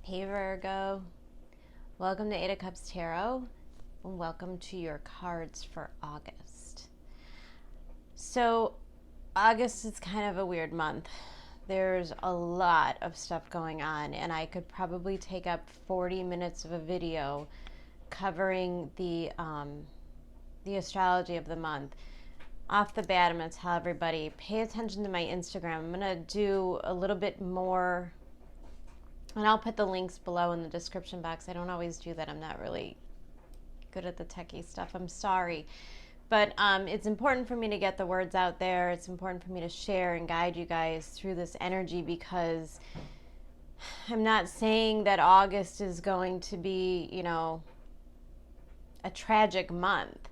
Hey Virgo, welcome to Eight of Cups Tarot, and welcome to your cards for August. So August is kind of a weird month. There's a lot of stuff going on, and I could probably take up 40 minutes of a video covering the astrology of the month. Off the bat, I'm going to tell everybody, pay attention to my Instagram. I'm going to do a little bit more, and I'll put the links below in the description box. I don't always do that. I'm not really good at the techie stuff. I'm sorry. But it's important for me to get the words out there. It's important for me to share and guide you guys through this energy, because I'm not saying that August is going to be, a tragic month.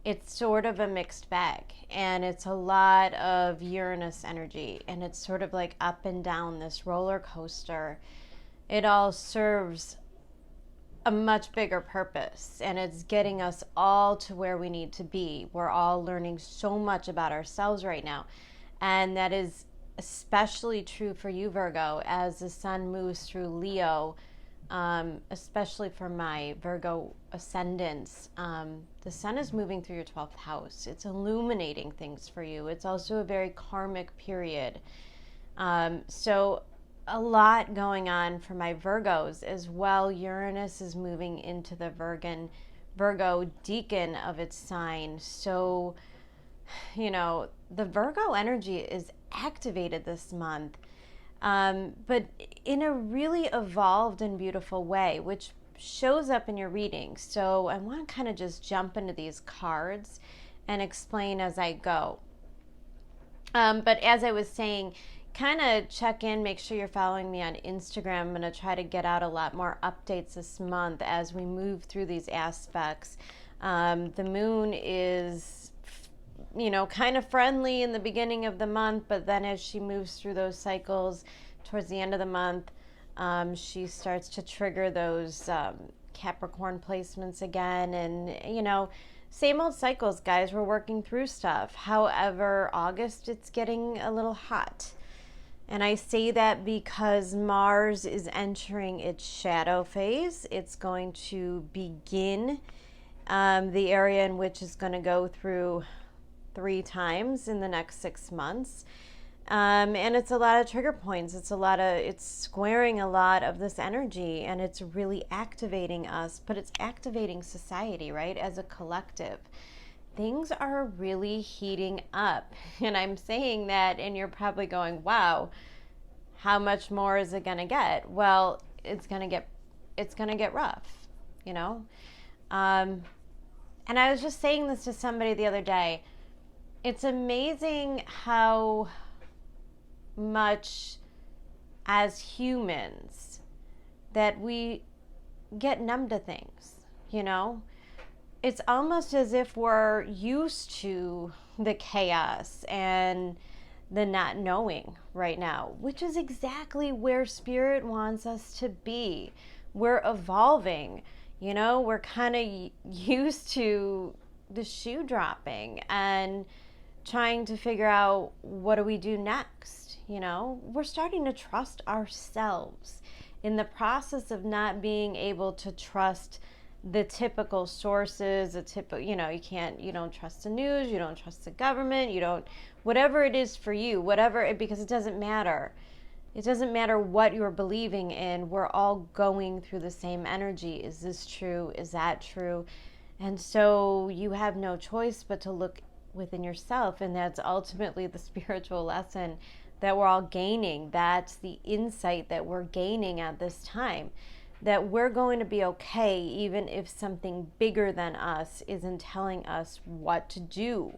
It's sort of a mixed bag, and it's a lot of Uranus energy, and it's sort of like up and down this roller coaster. It all serves a much bigger purpose, and it's getting us all to where we need to be. We're all learning so much about ourselves right now, and that is especially true for you, Virgo, as the sun moves through Leo, especially for my Virgo ascendants. The sun is moving through your 12th house. It's illuminating things for you. It's also a very karmic period. So a lot going on for my Virgos as well. Uranus is moving into the Virgo decan of its sign. So, the Virgo energy is activated this month, but in a really evolved and beautiful way, which shows up in your reading. So I want to kind of just jump into these cards and explain as I go. But as I was saying, kind of check in, make sure you're following me on Instagram. I'm going to try to get out a lot more updates this month as we move through these aspects. The moon is, kind of friendly in the beginning of the month, but then as she moves through those cycles towards the end of the month, she starts to trigger those Capricorn placements again. And, same old cycles, guys. We're working through stuff. However, August, it's getting a little hot. And I say that because Mars is entering its shadow phase. It's going to begin the area in which it's going to go through 3 times in the next 6 months. And it's a lot of trigger points. It's squaring a lot of this energy, and it's really activating us, but it's activating society, right? As a collective. Things are really heating up. And I'm saying that, and you're probably going, wow, how much more is it going to get? Well, it's going to get rough, And I was just saying this to somebody the other day. It's amazing how much as humans that we get numb to things, It's almost as if we're used to the chaos and the not knowing right now, which is exactly where Spirit wants us to be. We're evolving, we're kind of used to the shoe dropping and trying to figure out, what do we do next? We're starting to trust ourselves in the process of not being able to trust the typical sources, you don't trust the news, you don't trust the government, whatever it is for you, because it doesn't matter. It doesn't matter what you're believing in. We're all going through the same energy. Is this true? Is that true? And so you have no choice but to look within yourself, and that's ultimately the spiritual lesson that we're all gaining. That's the insight that we're gaining at this time, that we're going to be okay even if something bigger than us isn't telling us what to do,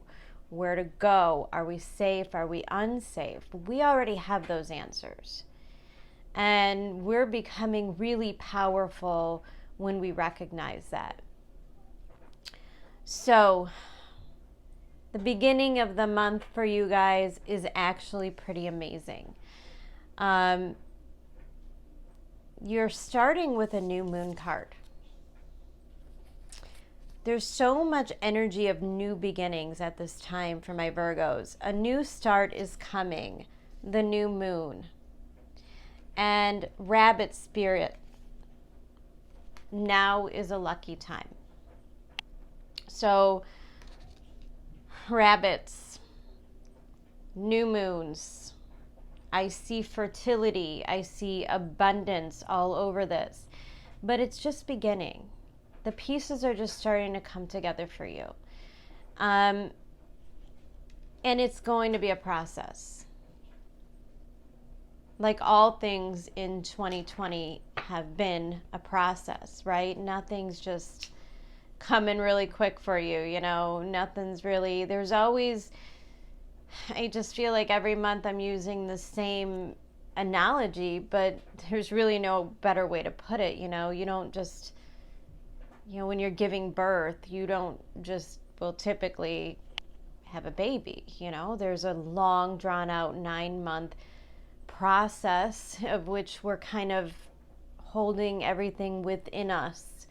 where to go. Are we safe? Are we unsafe? We already have those answers. And we're becoming really powerful when we recognize that. So the beginning of the month for you guys is actually pretty amazing. You're starting with a new moon card. There's so much energy of new beginnings at this time for my Virgos. A new start is coming, the new moon. And rabbit spirit now is a lucky time. So rabbits, new moons, I see fertility, I see abundance all over this, but it's just beginning. The pieces are just starting to come together for you. And it's going to be a process. Like all things in 2020 have been a process, right? Nothing's just coming really quick for you, you know, nothing's really, there's always, I just feel like every month I'm using the same analogy, but there's really no better way to put it, you know, you don't just, you know, when you're giving birth, you don't just, well, typically have a baby, you know, there's a long drawn out 9-month process of which we're kind of holding everything within us,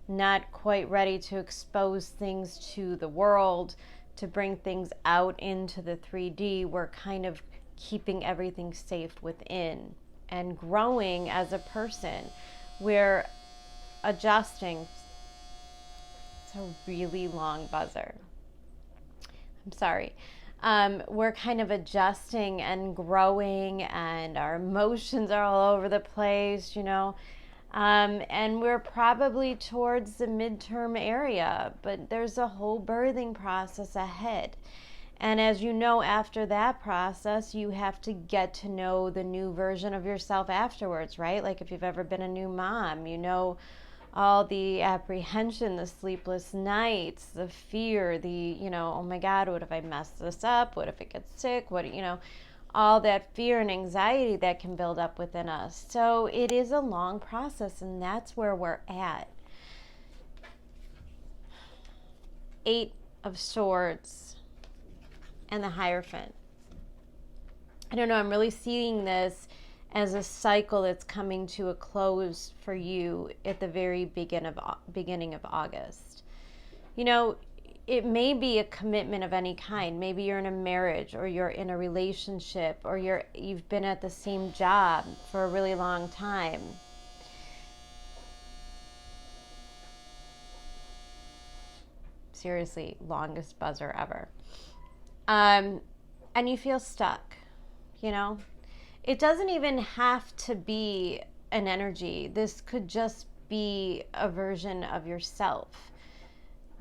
not quite ready to expose things to the world, to bring things out into the 3D. We're kind of keeping everything safe within and growing as a person. We're adjusting. It's a really long buzzer. I'm sorry. We're kind of adjusting and growing, and our emotions are all over the place, you know. And we're probably towards the midterm area, but there's a whole birthing process ahead. And as you know, after that process, you have to get to know the new version of yourself afterwards, right? Like if you've ever been a new mom, you know, all the apprehension, the sleepless nights, the fear, the, you know, oh my God, what if I mess this up? What if it gets sick? What, you know, all that fear and anxiety that can build up within us. So it is a long process, and that's where we're at. 8 of Swords and the Hierophant. I don't know, I'm really seeing this as a cycle that's coming to a close for you at the very beginning of August. You know, it may be a commitment of any kind. Maybe you're in a marriage, or you're in a relationship, or you've been at the same job for a really long time. Seriously, longest buzzer ever. And you feel stuck, you know? It doesn't even have to be an energy. This could just be a version of yourself.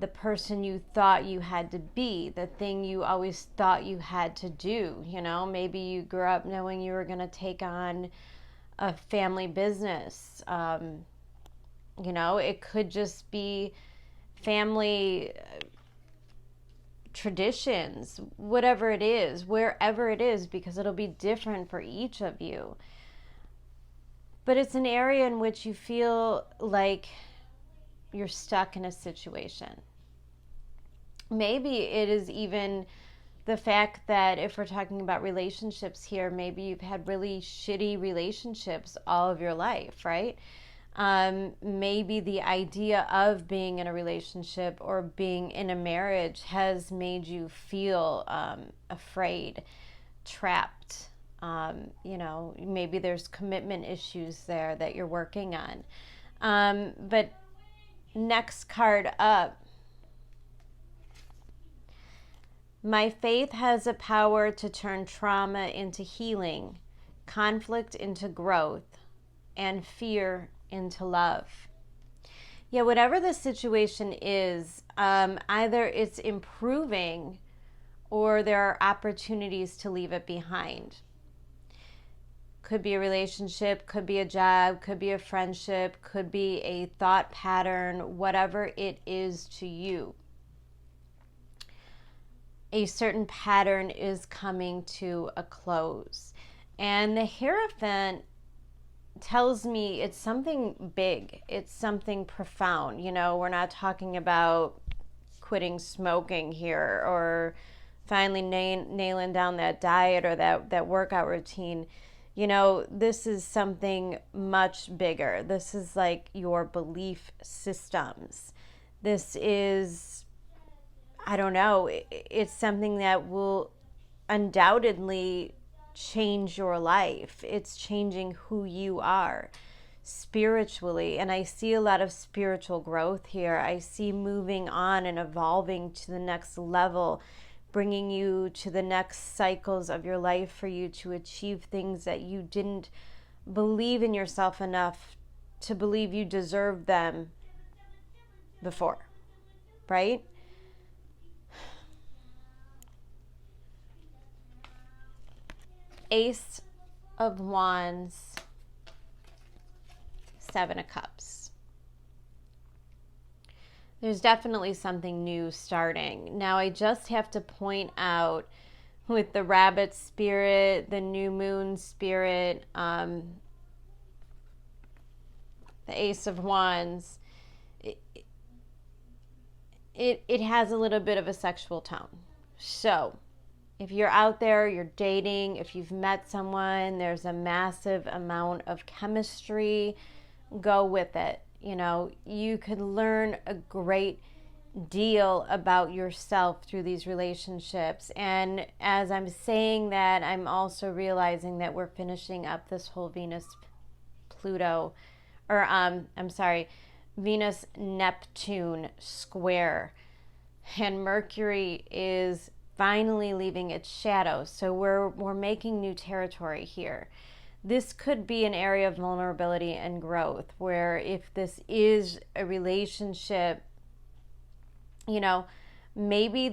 The person you thought you had to be, the thing you always thought you had to do, you know? Maybe you grew up knowing you were going to take on a family business. You know, it could just be family traditions, whatever it is, wherever it is, because it'll be different for each of you. But it's an area in which you feel like you're stuck in a situation. Maybe it is even the fact that if we're talking about relationships here, maybe you've had really shitty relationships all of your life, right? Maybe the idea of being in a relationship or being in a marriage has made you feel afraid, trapped. You know, maybe there's commitment issues there that you're working on. But next card up. My faith has a power to turn trauma into healing, conflict into growth, and fear into love. Yeah, whatever the situation is, either it's improving or there are opportunities to leave it behind. Could be a relationship, could be a job, could be a friendship, could be a thought pattern, whatever it is to you. A certain pattern is coming to a close. And the Hierophant tells me it's something big. It's something profound. You know, we're not talking about quitting smoking here or finally nailing down that diet or that workout routine. You know, this is something much bigger. This is like your belief systems. This is, I don't know, it's something that will undoubtedly change your life. It's changing who you are. spiritually, and I see a lot of spiritual growth here. I see moving on and evolving to the next level, bringing you to the next cycles of your life for you to achieve things that you didn't believe in yourself enough to believe you deserved them before, right? Ace of Wands, Seven of Cups. There's definitely something new starting. Now, I just have to point out with the rabbit spirit, the new moon spirit, the Ace of Wands, it has a little bit of a sexual tone. So if you're out there, you're dating, if you've met someone, there's a massive amount of chemistry, go with it. You know, you could learn a great deal about yourself through these relationships. And as I'm saying that, I'm also realizing that we're finishing up this whole Venus-Pluto, or I'm sorry, Venus-Neptune square. And Mercury is finally leaving its shadow. So we're making new territory here. This could be an area of vulnerability and growth where if this is a relationship, you know, maybe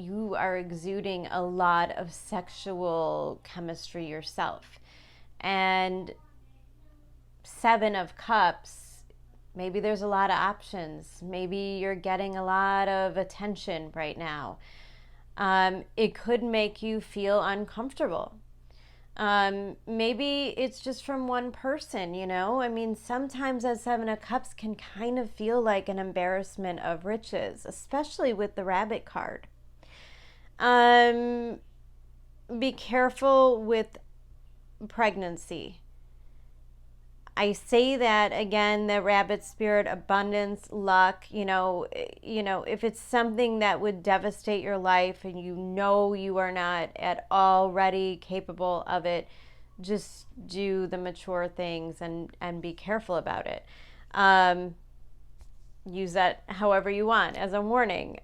you are exuding a lot of sexual chemistry yourself. And Seven of Cups, maybe there's a lot of options. Maybe you're getting a lot of attention right now. It could make you feel uncomfortable. Maybe it's just from one person, you know? I mean, sometimes that Seven of Cups can kind of feel like an embarrassment of riches, especially with the rabbit card. Be careful with pregnancy. I say that again, the rabbit spirit, abundance, luck, you know, if it's something that would devastate your life and you know you are not at all ready, capable of it, just do the mature things and be careful about it. Use that however you want as a warning.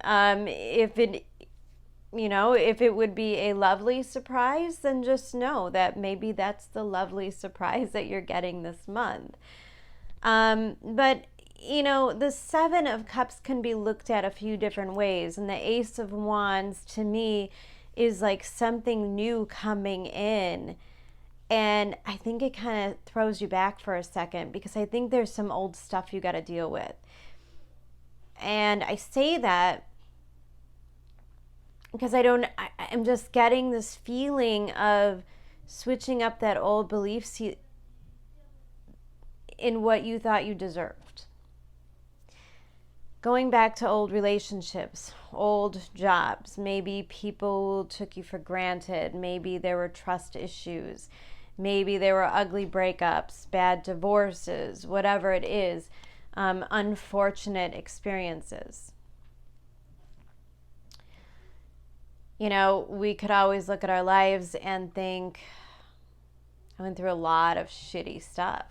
If it would be a lovely surprise, then just know that maybe that's the lovely surprise that you're getting this month. But, you know, the Seven of Cups can be looked at a few different ways. And the Ace of Wands, to me, is like something new coming in. And I think it kind of throws you back for a second because I think there's some old stuff you got to deal with. And I say that because I'm just getting this feeling of switching up that old belief in what you thought you deserved. Going back to old relationships, old jobs, maybe people took you for granted, maybe there were trust issues, maybe there were ugly breakups, bad divorces, whatever it is, unfortunate experiences. You know, we could always look at our lives and think, I went through a lot of shitty stuff.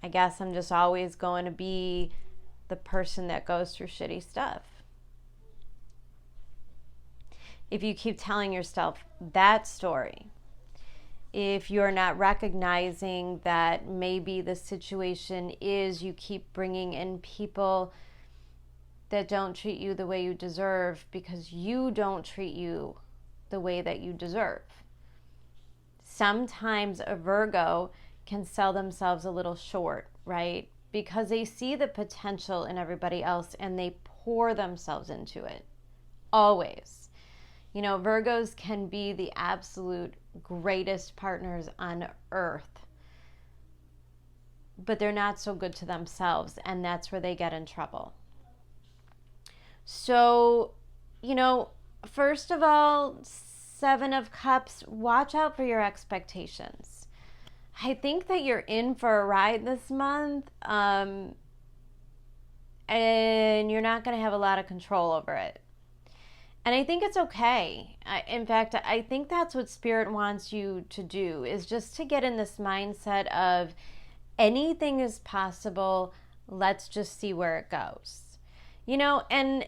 I guess I'm just always going to be the person that goes through shitty stuff. If you keep telling yourself that story, if you're not recognizing that maybe the situation is you keep bringing in people that don't treat you the way you deserve because you don't treat you the way that you deserve. Sometimes a Virgo can sell themselves a little short, right? Because they see the potential in everybody else and they pour themselves into it. Always. You know, Virgos can be the absolute greatest partners on earth, but they're not so good to themselves, and that's where they get in trouble. So, you know, first of all, Seven of Cups, watch out for your expectations. I think that you're in for a ride this month, and you're not going to have a lot of control over it. And I think it's okay. In fact, I think that's what Spirit wants you to do, is just to get in this mindset of anything is possible. Let's just see where it goes. And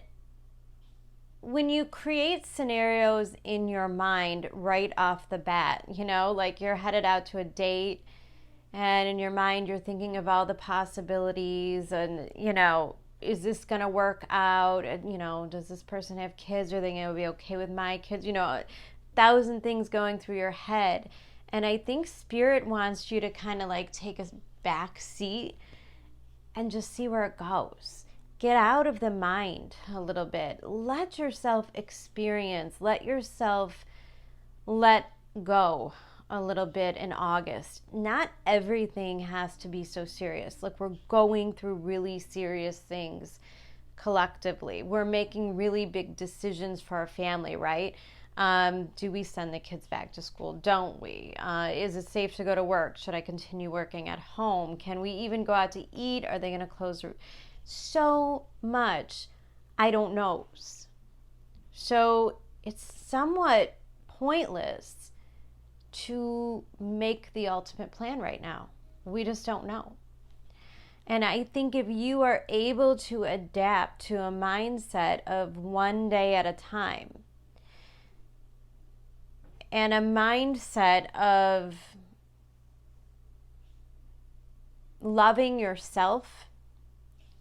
when you create scenarios in your mind right off the bat, like you're headed out to a date and in your mind you're thinking of all the possibilities and, is this going to work out? And, does this person have kids? Are they going to be okay with my kids? 1,000 things going through your head. And I think Spirit wants you to kind of like take a back seat and just see where it goes. Get out of the mind a little bit. Let yourself experience. Let yourself let go a little bit in August. Not everything has to be so serious. Look, we're going through really serious things collectively. We're making really big decisions for our family, right? Do we send the kids back to school? Don't we? Is it safe to go to work? Should I continue working at home? Can we even go out to eat? Are they going to close? So much I don't know. So it's somewhat pointless to make the ultimate plan right now. We just don't know. And I think if you are able to adapt to a mindset of one day at a time and a mindset of loving yourself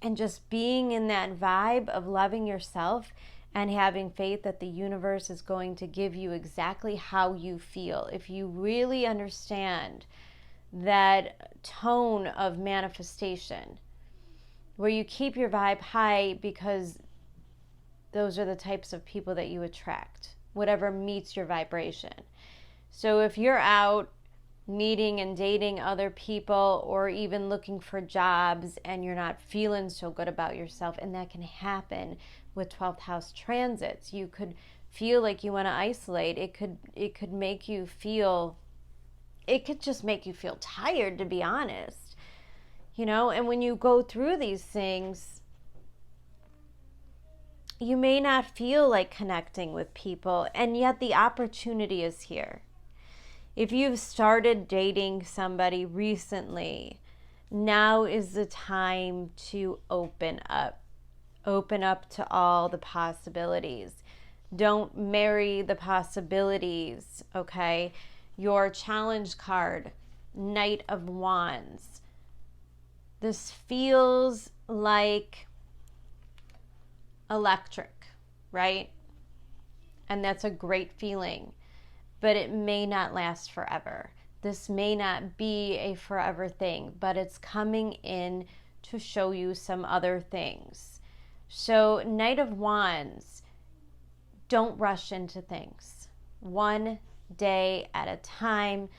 and just being in that vibe of loving yourself and having faith that the universe is going to give you exactly how you feel. If you really understand that tone of manifestation, where you keep your vibe high because those are the types of people that you attract, whatever meets your vibration. So if you're out meeting and dating other people or even looking for jobs and you're not feeling so good about yourself, and that can happen with 12th house transits. You could feel like you want to isolate. It could make you feel, it could just make you feel tired, to be honest. And when you go through these things, you may not feel like connecting with people, and yet the opportunity is here. If you've started dating somebody recently, now is the time to open up. Open up to all the possibilities. Don't marry the possibilities, okay? Your challenge card, Knight of Wands. This feels like electric, right? And that's a great feeling. But it may not last forever. This may not be a forever thing, but it's coming in to show you some other things. So, Knight of Wands, don't rush into things. One day at a time.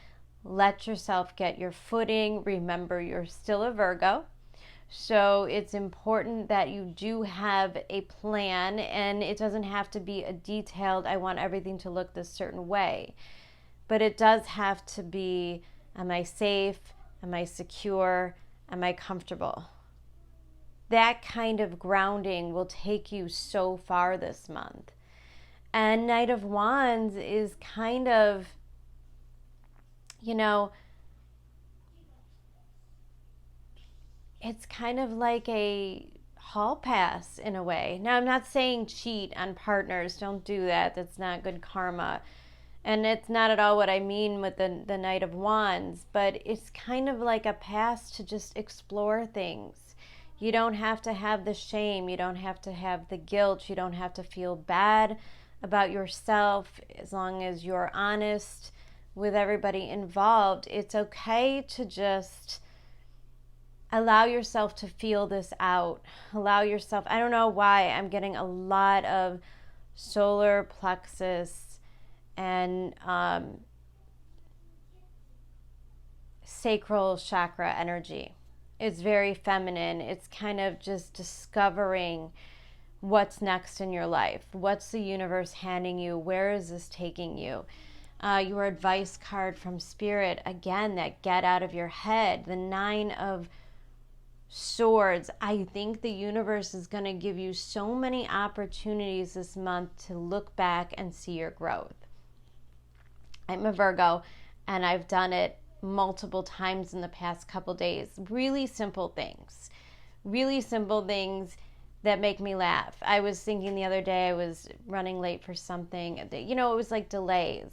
Let yourself get your footing. Remember, you're still a Virgo. So it's important that you do have a plan, and it doesn't have to be a detailed, I want everything to look this certain way. But it does have to be, am I safe? Am I secure? Am I comfortable? That kind of grounding will take you so far this month. And Knight of Wands is kind of, it's kind of like a hall pass in a way. Now, I'm not saying cheat on partners. Don't do that. That's not good karma. And it's not at all what I mean with the Knight of Wands, but it's kind of like a pass to just explore things. You don't have to have the shame. You don't have to have the guilt. You don't have to feel bad about yourself. As long as you're honest with everybody involved, it's okay to just allow yourself to feel this out. Allow yourself, I don't know why I'm getting a lot of solar plexus and sacral chakra energy. It's very feminine. It's kind of just discovering what's next in your life. What's the universe handing you? Where is this taking you? Your advice card from Spirit, again, that get out of your head. The 9 of Swords. I think the universe is going to give you so many opportunities this month to look back and see your growth. I'm a Virgo, and I've done it multiple times in the past couple days. Really simple things that make me laugh. I was thinking the other day I was running late for something. It was like delays.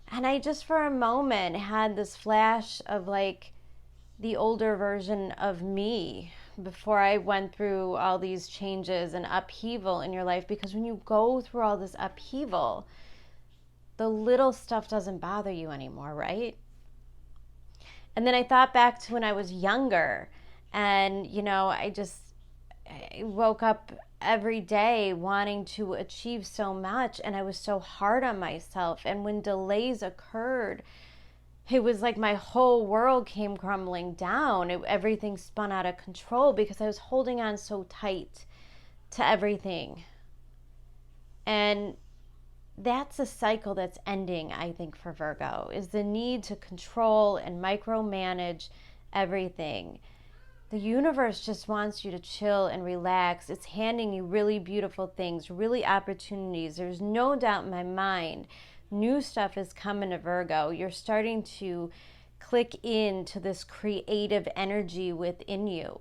And I just for a moment had this flash of like the older version of me before I went through all these changes and upheaval in your life. Because when you go through all this upheaval, the little stuff doesn't bother you anymore, right? And then I thought back to when I was younger, and I woke up every day wanting to achieve so much, and I was so hard on myself. And when delays occurred, it was like my whole world came crumbling down. Everything spun out of control because I was holding on so tight to everything. And that's a cycle that's ending, I think, for Virgo, is the need to control and micromanage everything. The universe just wants you to chill and relax. It's handing you really beautiful things, really opportunities. There's no doubt in my mind, new stuff is coming to Virgo. You're starting to click into this creative energy within you.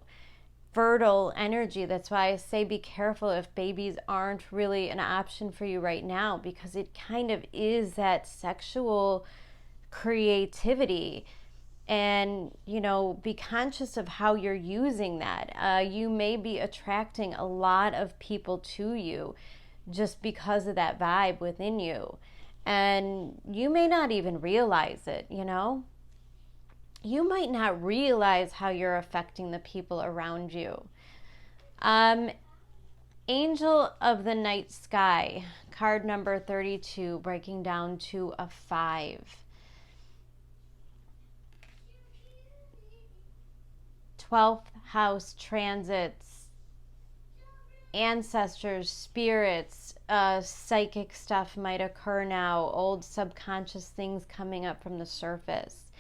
Fertile energy. That's why I say be careful if babies aren't really an option for you right now, because it kind of is that sexual creativity. And be conscious of how you're using that. You may be attracting a lot of people to you just because of that vibe within you, and you may not even realize it. You might not realize how you're affecting the people around you. Angel of the Night Sky, card number 32, breaking down to a 5. 12th house transits, ancestors, spirits, psychic stuff might occur now, old subconscious things coming up from the surface.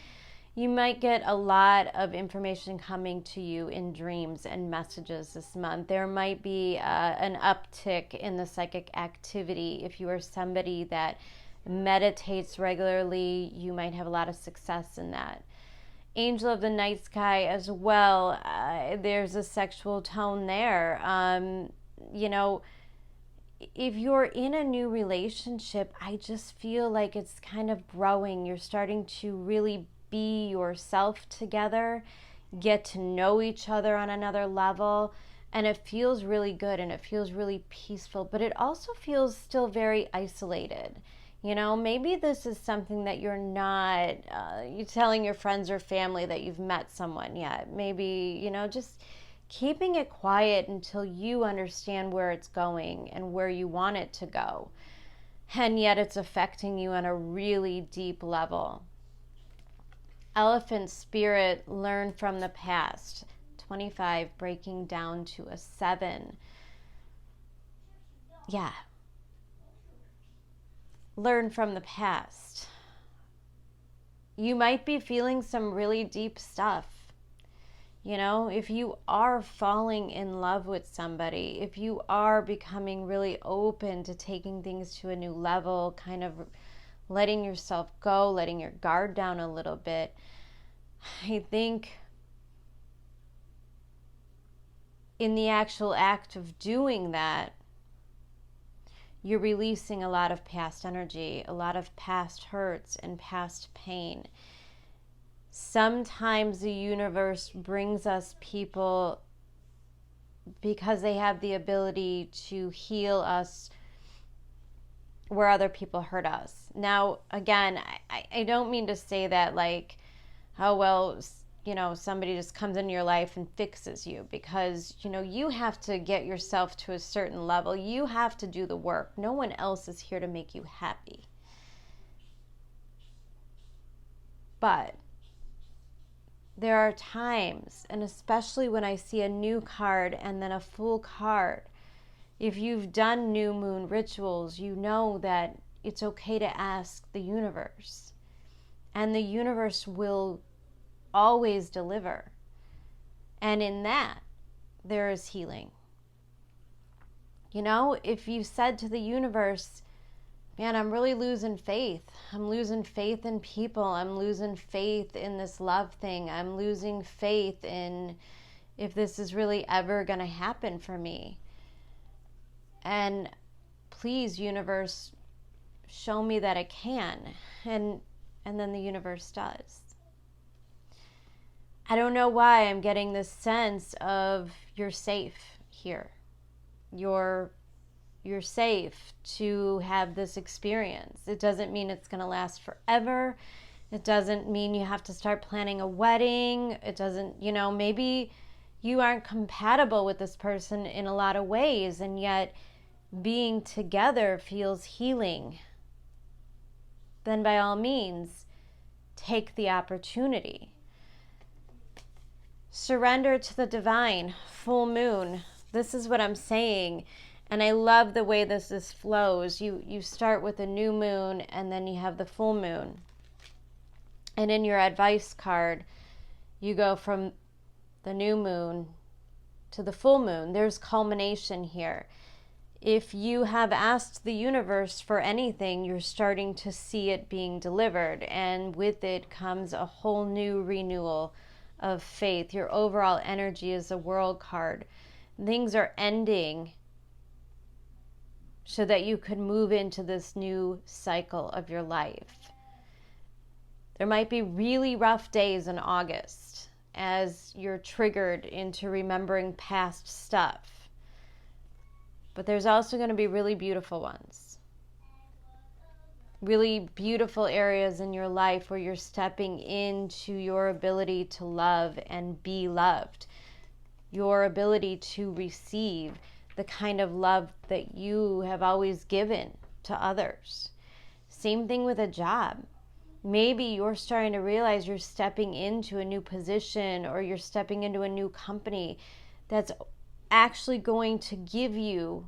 You might get a lot of information coming to you in dreams and messages this month. There might be an uptick in the psychic activity. If you are somebody that meditates regularly, you might have a lot of success in that. Angel of the Night Sky as well. There's a sexual tone there. If you're in a new relationship, I just feel like it's kind of growing. You're starting to really be yourself together, get to know each other on another level, and it feels really good and it feels really peaceful, but it also feels still very isolated. Maybe this is something that you're not you're telling your friends or family that you've met someone yet. Maybe, just keeping it quiet until you understand where it's going and where you want it to go. And yet it's affecting you on a really deep level. Elephant spirit, learn from the past. 25, breaking down to a 7. Yeah. Learn from the past. You might be feeling some really deep stuff. If you are falling in love with somebody, if you are becoming really open to taking things to a new level, kind of letting yourself go, letting your guard down a little bit, I think in the actual act of doing that, you're releasing a lot of past energy, a lot of past hurts and past pain. Sometimes the universe brings us people because they have the ability to heal us where other people hurt us. Now, again, I don't mean to say that like, oh, well, somebody just comes into your life and fixes you, because, you have to get yourself to a certain level. You have to do the work. No one else is here to make you happy. But there are times, and especially when I see a new card and then a full card, if you've done new moon rituals, you know that it's okay to ask the universe. And the universe will always deliver. And in that, there is healing. You know, if you said to the universe, man, I'm really losing faith. I'm losing faith in people. I'm losing faith in this love thing. I'm losing faith in if this is really ever going to happen for me. And please, universe, show me that it can. And then the universe does. I don't know why I'm getting this sense of you're safe here. You're safe to have this experience. It doesn't mean it's going to last forever. It doesn't mean you have to start planning a wedding. It doesn't, maybe you aren't compatible with this person in a lot of ways, and yet being together feels healing. Then by all means, take the opportunity. Surrender to the divine. Full moon. This is what I'm saying. And I love the way this flows. You start with a new moon, and then you have the full moon. And in your advice card, you go from the new moon to the full moon. There's culmination here. If you have asked the universe for anything, you're starting to see it being delivered. And with it comes a whole new renewal of faith. Your overall energy is a world card. Things are ending so that you could move into this new cycle of your life. There might be really rough days in August as you're triggered into remembering past stuff. But there's also going to be really beautiful ones. Really beautiful areas in your life where you're stepping into your ability to love and be loved. Your ability to receive the kind of love that you have always given to others. Same thing with a job. Maybe you're starting to realize you're stepping into a new position, or you're stepping into a new company that's actually going to give you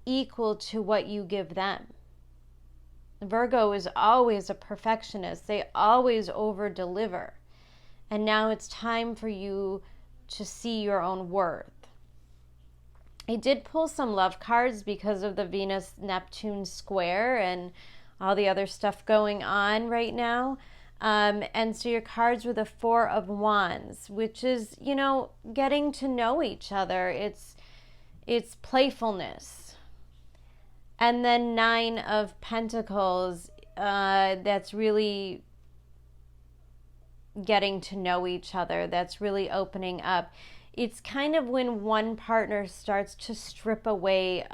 equal to what you give them. Virgo is always a perfectionist. They always over-deliver. And now it's time for you to see your own worth. I did pull some love cards because of the Venus-Neptune square and all the other stuff going on right now. And so your cards were the Four of Wands, which is, getting to know each other. It's playfulness. And then Nine of Pentacles, that's really getting to know each other. That's really opening up. It's kind of when one partner starts to strip away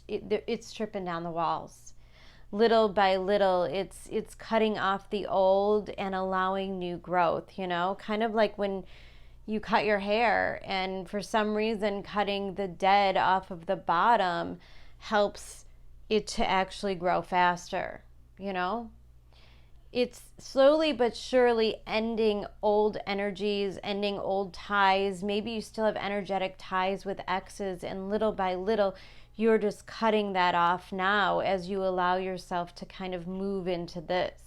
it's stripping down the walls. Little by little, it's cutting off the old and allowing new growth, kind of like when you cut your hair and for some reason cutting the dead off of the bottom helps it to actually grow faster, It's slowly but surely ending old energies, ending old ties. Maybe you still have energetic ties with exes, and little by little, you're just cutting that off now as you allow yourself to kind of move into this.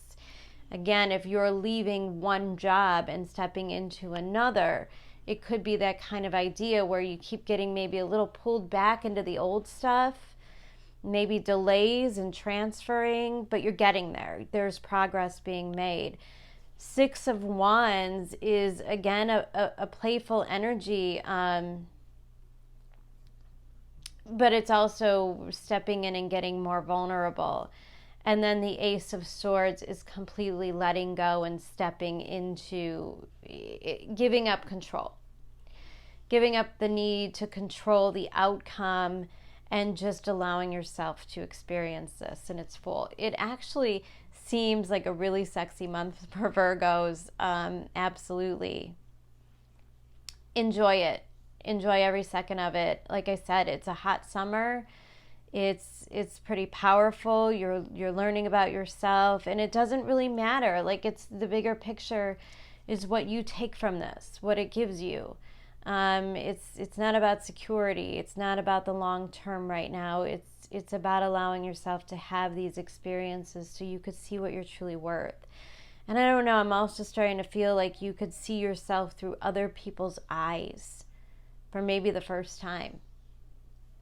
Again, if you're leaving one job and stepping into another, it could be that kind of idea where you keep getting maybe a little pulled back into the old stuff. Maybe delays in transferring, but you're getting there. There's progress being made. Six of Wands is, again, a playful energy, but it's also stepping in and getting more vulnerable. And then the Ace of Swords is completely letting go and stepping into giving up control. Giving up the need to control the outcome and just allowing yourself to experience this in its full. It actually seems like a really sexy month for Virgos. Absolutely. Enjoy it. Enjoy every second of it. Like I said, it's a hot summer. It's pretty powerful. You're learning about yourself, and it doesn't really matter. Like, it's the bigger picture is what you take from this, what it gives you. It's not about security. It's not about the long term right now. It's about allowing yourself to have these experiences so you could see what you're truly worth. And I don't know, I'm also starting to feel like you could see yourself through other people's eyes for maybe the first time.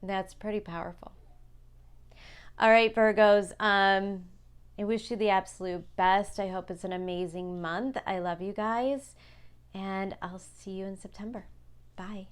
That's pretty powerful. All right, Virgos. I wish you the absolute best. I hope it's an amazing month. I love you guys. And I'll see you in September. Bye.